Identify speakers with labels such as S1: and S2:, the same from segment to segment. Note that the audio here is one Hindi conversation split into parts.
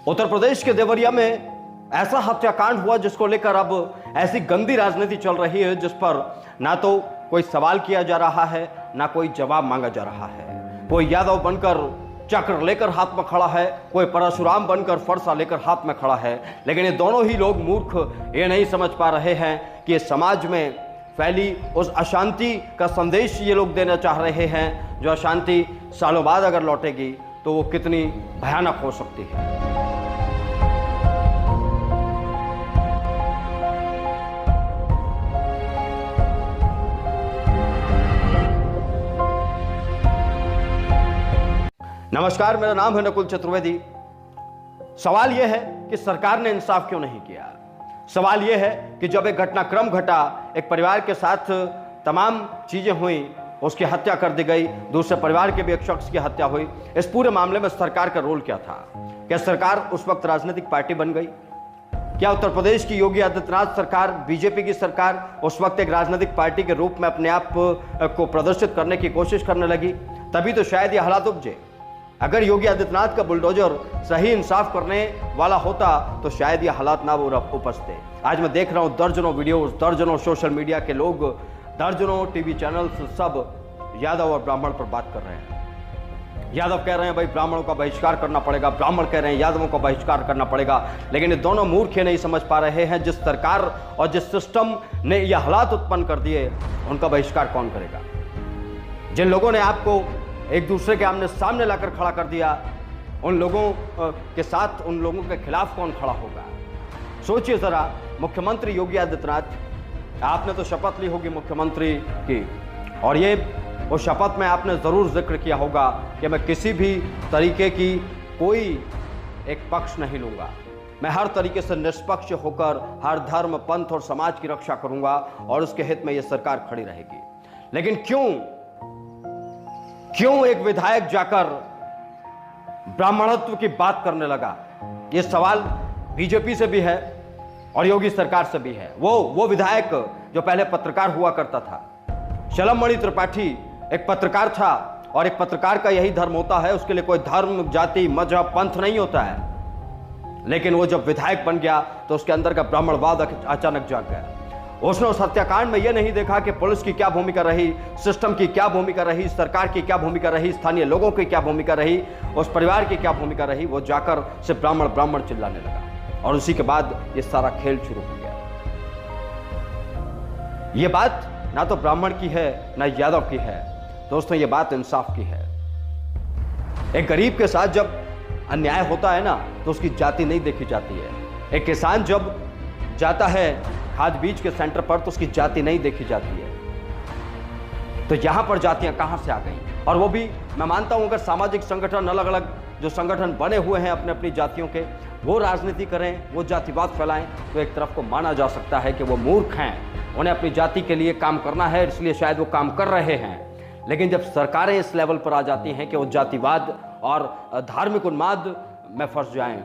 S1: उत्तर प्रदेश के देवरिया में ऐसा हत्याकांड हुआ जिसको लेकर अब ऐसी गंदी राजनीति चल रही है जिस पर ना तो कोई सवाल किया जा रहा है ना कोई जवाब मांगा जा रहा है। कोई यादव बनकर चक्र लेकर हाथ में खड़ा है, कोई परशुराम बनकर फरसा लेकर हाथ में खड़ा है, लेकिन ये दोनों ही लोग मूर्ख ये नहीं समझ पा रहे हैं कि समाज में फैली उस अशांति का संदेश ये लोग देना चाह रहे हैं, जो अशांति सालों बाद अगर लौटेगी तो वो कितनी भयानक हो सकती है। नमस्कार, मेरा नाम है नकुल चतुर्वेदी। सवाल यह है कि सरकार ने इंसाफ क्यों नहीं किया। सवाल यह है कि जब एक घटनाक्रम घटा, एक परिवार के साथ तमाम चीजें हुई, उसकी हत्या कर दी गई, दूसरे परिवार के भी एक शख्स की हत्या हुई, इस पूरे मामले में सरकार का रोल क्या था? क्या सरकार उस वक्त राजनीतिक पार्टी बन गई? क्या उत्तर प्रदेश की योगी आदित्यनाथ सरकार, बीजेपी की सरकार उस वक्त एक राजनीतिक पार्टी के रूप में अपने आप को प्रदर्शित करने की कोशिश करने लगी? तभी तो शायद ये हालात उपजे। अगर योगी आदित्यनाथ का बुलडोजर सही इंसाफ करने वाला होता तो शायद ये हालात ना उपजते। आज मैं देख रहा हूँ दर्जनों वीडियोस, दर्जनों सोशल मीडिया के लोग, दर्जनों टीवी चैनल्स सब यादव और ब्राह्मण पर बात कर रहे हैं। यादव कह रहे हैं भाई ब्राह्मणों का बहिष्कार करना पड़ेगा, ब्राह्मण कह रहे हैं यादवों का बहिष्कार करना पड़ेगा, लेकिन ये दोनों मूर्ख नहीं समझ पा रहे हैं जिस सरकार और जिस सिस्टम ने ये हालात उत्पन्न कर दिए उनका बहिष्कार कौन करेगा। जिन लोगों ने आपको एक दूसरे के आमने सामने लाकर खड़ा कर दिया, उन लोगों के साथ, उन लोगों के खिलाफ कौन खड़ा होगा? सोचिए जरा। मुख्यमंत्री योगी आदित्यनाथ, आपने तो शपथ ली होगी मुख्यमंत्री की, और ये वो शपथ में आपने जरूर जिक्र किया होगा कि मैं किसी भी तरीके की कोई एक पक्ष नहीं लूंगा, मैं हर तरीके से निष्पक्ष होकर हर धर्म, पंथ और समाज की रक्षा करूंगा और उसके हित में यह सरकार खड़ी रहेगी। लेकिन क्यों एक विधायक जाकर ब्राह्मणत्व की बात करने लगा? यह सवाल बीजेपी से भी है और योगी सरकार से भी है। वो विधायक जो पहले पत्रकार हुआ करता था, शलमणि त्रिपाठी एक पत्रकार था, और एक पत्रकार का यही धर्म होता है, उसके लिए कोई धर्म, जाति, मजहब, पंथ नहीं होता है। लेकिन वो जब विधायक बन गया तो उसके अंदर का ब्राह्मणवाद अचानक जाग गया। उसने उस हत्याकांड में यह नहीं देखा कि पुलिस की क्या भूमिका रही, सिस्टम की क्या भूमिका रही, सरकार की क्या भूमिका रही, स्थानीय लोगों की क्या भूमिका रही, उस परिवार की क्या भूमिका रही। वो जाकर सिर्फ ब्राह्मण ब्राह्मण चिल्लाने लगा और उसी के बाद ये सारा खेल शुरू हो गया। ये बात ना तो ब्राह्मण की है ना यादव की है दोस्तों, ये बात इंसाफ की है। एक गरीब के साथ जब अन्याय होता है ना तो उसकी जाति नहीं देखी जाती है। एक किसान जब जाता है खाद बीज के सेंटर पर तो उसकी जाति नहीं देखी जाती है। तो यहां पर जातियां कहां से आ गई? और वो भी मैं मानता हूं अगर सामाजिक संगठन, अलग अलग जो संगठन बने हुए हैं अपने अपनी जातियों के, वो राजनीति करें, वो जातिवाद फैलाएं, तो एक तरफ को माना जा सकता है कि वो मूर्ख हैं, उन्हें अपनी जाति के लिए काम करना है, इसलिए शायद वो काम कर रहे हैं। लेकिन जब सरकारें इस लेवल पर आ जाती हैं कि वो जातिवाद और धार्मिक उन्माद में फंस जाएं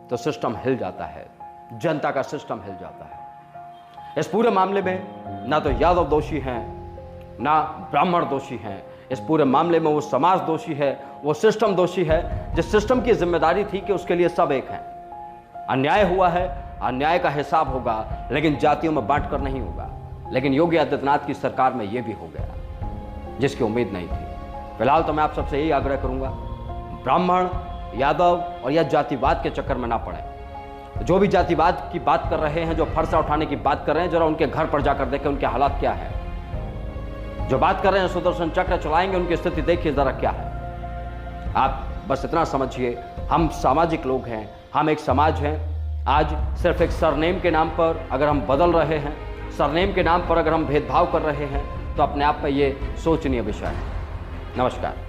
S1: तो सिस्टम हिल जाता है, जनता का सिस्टम हिल जाता है। इस पूरे मामले में ना तो यादव दोषी हैं ना ब्राह्मण दोषी हैं। इस पूरे मामले में वो समाज दोषी है, वो सिस्टम दोषी है, जिस सिस्टम की जिम्मेदारी थी कि उसके लिए सब एक हैं। अन्याय हुआ है, अन्याय का हिसाब होगा, लेकिन जातियों में बांट कर नहीं होगा। लेकिन योगी आदित्यनाथ की सरकार में यह भी हो गया जिसकी उम्मीद नहीं थी। फिलहाल तो मैं आप सबसे यही आग्रह करूंगा, ब्राह्मण, यादव और या जातिवाद के चक्कर में ना पड़े। जो भी जातिवाद की बात कर रहे हैं, जो फरसा उठाने की बात कर रहे हैं, जरा उनके घर पर जाकर देखें उनके हालात क्या है। जो बात कर रहे हैं सुदर्शन चक्र चलाएंगे, उनकी स्थिति देखिए जरा क्या है। आप बस इतना समझिए, हम सामाजिक लोग हैं, हम एक समाज हैं। आज सिर्फ एक सरनेम के नाम पर अगर हम बदल रहे हैं, सरनेम के नाम पर अगर हम भेदभाव कर रहे हैं, तो अपने आप में ये सोचनीय विषय है। नमस्कार।